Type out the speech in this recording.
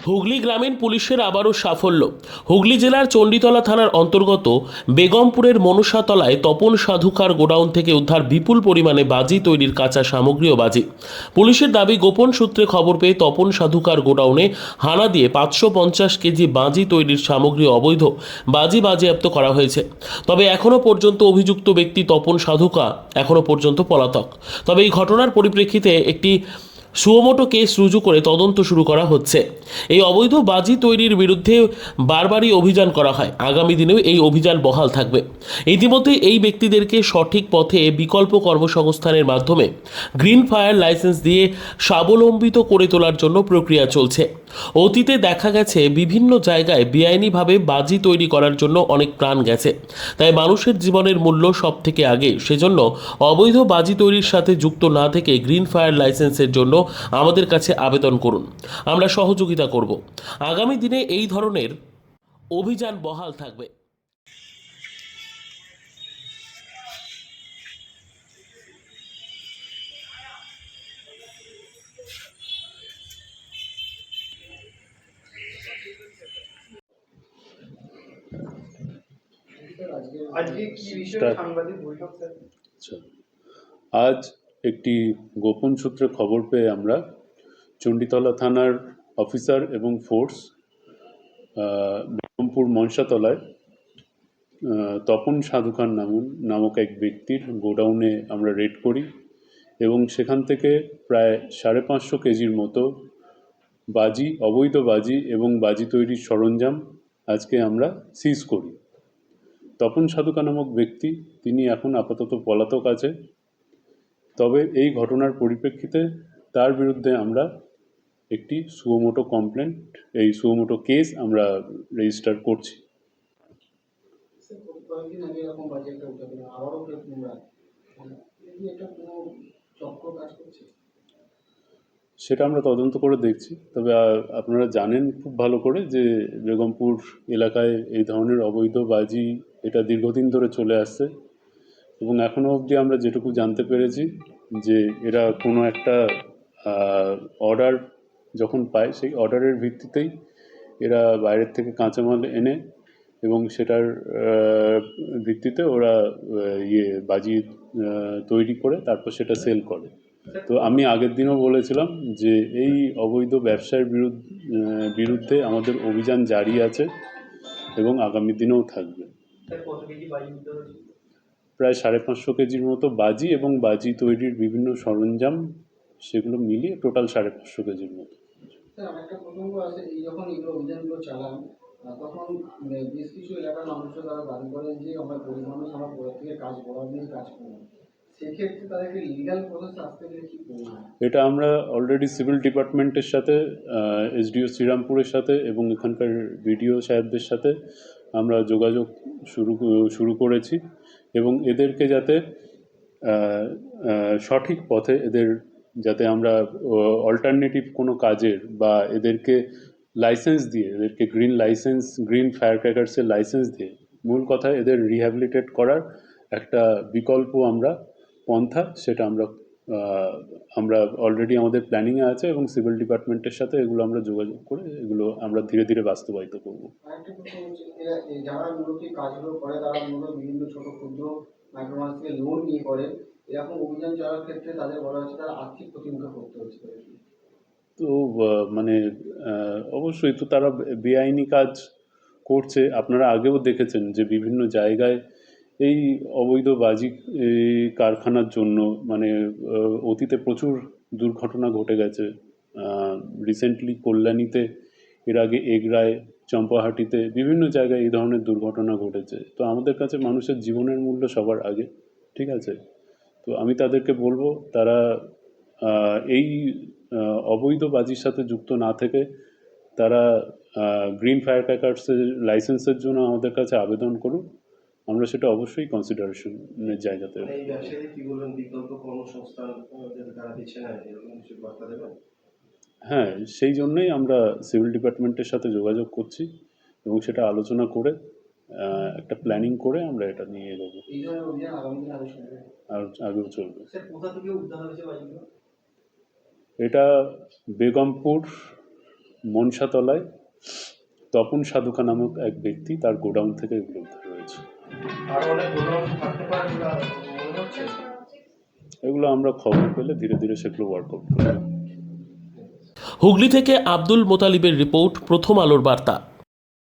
হুগলি গ্রামীণ পুলিশের আবারও সাফল্য। হুগলি জেলার চণ্ডীতলা থানার অন্তর্গত বেগমপুরের মনসাতলায় তপন সাধুকার গোডাউন থেকে উদ্ধার বিপুল পরিমাণে বাজি তৈরির কাঁচা সামগ্রী ও বাজি। পুলিশের দাবি, গোপন সূত্রে খবর পেয়ে তপন সাধুকার গোডাউনে হানা দিয়ে 550 কেজি বাজি তৈরির সামগ্রী অবৈধ বাজি বাজেয়াপ্ত করা হয়েছে। তবে এখনও পর্যন্ত অভিযুক্ত ব্যক্তি তপন সাধুকা এখনও পর্যন্ত পলাতক। তবে এই ঘটনার পরিপ্রেক্ষিতে একটি সুমোটো কেস রুজু করে তদন্ত শুরু করা হচ্ছে। এই অবৈধ বাজি তৈরির বিরুদ্ধে বারবারই অভিযান করা হয়, আগামী দিনেও এই অভিযান বহাল থাকবে। ইতিমধ্যে এই ব্যক্তিদেরকে সঠিক পথে বিকল্প কর্মসংস্থানের মাধ্যমে গ্রিন ফায়ার লাইসেন্স দিয়ে স্বাবলম্বিত করে তোলার জন্য প্রক্রিয়া চলছে। অতীতে দেখা গেছে বিভিন্ন জায়গায় বেআইনিভাবে বাজি তৈরি করার জন্য অনেক প্রাণ গেছে, তাই মানুষের জীবনের মূল্য সব থেকে আগে। সেজন্য অবৈধ বাজি তৈরির সাথে যুক্ত না থেকে গ্রিন ফায়ার লাইসেন্সের জন্য আমাদের কাছে আবেদন করুন, আমরা সহযোগিতা করব। আগামী দিনে এই ধরনের অভিযান বহাল থাকবে। আজকে কি বিষয়ে সাংবাদিক বৈঠক স্যার? আচ্ছা, আজ একটি গোপন সূত্রে খবর পেয়ে আমরা চণ্ডীতলা থানার অফিসার এবং ফোর্স বেগমপুর মনসাতলায় তপন সাধুখান নামক এক ব্যক্তির গোডাউনে আমরা রেড করি এবং সেখান থেকে প্রায় 550 কেজির মতো বাজি, অবৈধ বাজি এবং বাজি তৈরির সরঞ্জাম আজকে আমরা সিজ করি। তপন সাধুকা নামক ব্যক্তি, তিনি এখন আপাতত পলাতক আছে। তবে এই ঘটনার পরিপ্রেক্ষিতে তার বিরুদ্ধে আমরা একটি সুমোটো সুমোটো কেস আমরা রেজিস্টার করছি। কয়েকদিন আগে এরকম বাজে একটা উঠে গেল, আবারও ফের পুনরায় এটা কোনো চক্র কাজ করছে, সেটা আমরা তদন্ত করে দেখছি। তবে আপনারা জানেন খুব ভালো করে যে বেগমপুর এলাকায় এই ধরনের অবৈধ বাজি এটা দীর্ঘদিন ধরে চলে আসছে এবং এখনও অবধি আমরা যেটুকু জানতে পেরেছি যে এরা কোনো একটা অর্ডার যখন পায়, সেই অর্ডারের ভিত্তিতেই এরা বাইরের থেকে কাঁচামাল এনে এবং সেটার ভিত্তিতে ওরা বাজি তৈরি করে তারপর সেটা সেল করে। তো আমি আগের দিনও বলেছিলাম যে এই অবৈধ ব্যবসার বিরুদ্ধে আমাদের অভিযান জারি আছে এবং আগামী দিনেও থাকবে। প্রায় 550 কেজির মতো বাজি এবং বাজি তৈরির বিভিন্ন সরঞ্জাম, সেগুলো মিলিয়ে টোটাল 550 কেজির মতো। স্যার একটা প্রসঙ্গ আছে, এই যখন এগুলো অভিযানগুলো চালান তখন বেশ কিছু এলাকার মানুষরা তারা দাবি করেন যে আমরা গরিব মানুষ, আমরা পরের থেকে কাজ করার নিয়ে কাজ করব, সেক্ষেত্রে তাদেরকে লিগাল প্রসেস আসতে গেলে কী করবো? এটা আমরা অলরেডি সিভিল ডিপার্টমেন্টের সাথে, এসডিও শ্রীরামপুরের সাথে এবং এখানকার বিডিও সাহেবদের সাথে আমরা যোগাযোগ শুরু করেছি এবং এদেরকে যাতে সঠিক পথে যাতে আমরা অল্টারনেটিভ কোনো কাজের বা এদেরকে লাইসেন্স দিয়ে, এদেরকে গ্রিন ফায়ার ক্র্যাকার্সের লাইসেন্স দিয়ে, মূল কথা এদের রিহ্যাবিলিটেট করার একটা বিকল্প পন্থা, সেটা আমরা অলরেডি আমাদের প্ল্যানিংয়ে আছে এবং সিভিল ডিপার্টমেন্টের সাথে এগুলো আমরা যোগাযোগ করে এগুলো আমরা ধীরে ধীরে বাস্তবায়িত করব। আরেকটা প্রশ্ন হচ্ছে, যারা মূলত এই কাজগুলো করে তারা মূলত বিভিন্ন ছোট ক্ষুদ্র মাইক্রোফাইন্যান্স থেকে লোন নিয়ে করে, এরকম অভিযান চালানোর ক্ষেত্রে তাদের বলা হচ্ছে তারা আর্থিক প্রতিমুখে পড়তে হচ্ছে। তো মানে অবশ্যই তো তারা বেআইনি কাজ করছে। আপনারা আগেও দেখেছেন যে বিভিন্ন জায়গায় এই অবৈধ বাজি কারখানার জন্য মানে অতীতে প্রচুর দুর্ঘটনা ঘটে গেছে। রিসেন্টলি কল্যাণীতে, এর আগে এগরায়, চম্পাহাটিতে বিভিন্ন জায়গায় এই ধরনের দুর্ঘটনা ঘটেছে। তো আমাদের কাছে মানুষের জীবনের মূল্য সবার আগে, ঠিক আছে? তো আমি তাদেরকে বলবো তারা এই অবৈধ বাজির সাথে যুক্ত না থেকে তারা গ্রিন ফায়ার ক্র্যাকার্সের লাইসেন্সের জন্য আমাদের কাছে আবেদন করুন। আমরা সেটা অবশ্যই কনসিডারেশনের জায়গাতে। এই ব্যবসায়ীদের কি বলবেন, বিকল্প কর্মসংস্থান তারা দিচ্ছে না, এরকম কিছু বার্তা দেবেন? হ্যাঁ, সেই জন্যই আমরা সিভিল ডিপার্টমেন্টের সাথে যোগাযোগ করছি এবং সেটা আলোচনা করে একটা প্ল্যানিং করে আমরা এটা নিয়ে এগোবো। এই ধরনের অভিযান আগামী দিনে আরো চলবে, আর আগেও চলবে। স্যার কোথা থেকে উদ্ধার হয়েছে বাজিগুলো? এটা বেগমপুর মনসাতলায় তপন সাধুকা নামক এক ব্যক্তি, তার গোডাউন থেকে এগুলো উদ্ধার হয়েছে। এগুলো আমরা খবর পেলে ধীরে ধীরে সেগুলো ওয়ার্কআউট করব। হুগলি থেকে আব্দুল মোতালিবের রিপোর্ট, প্রথম আলোর বার্তা।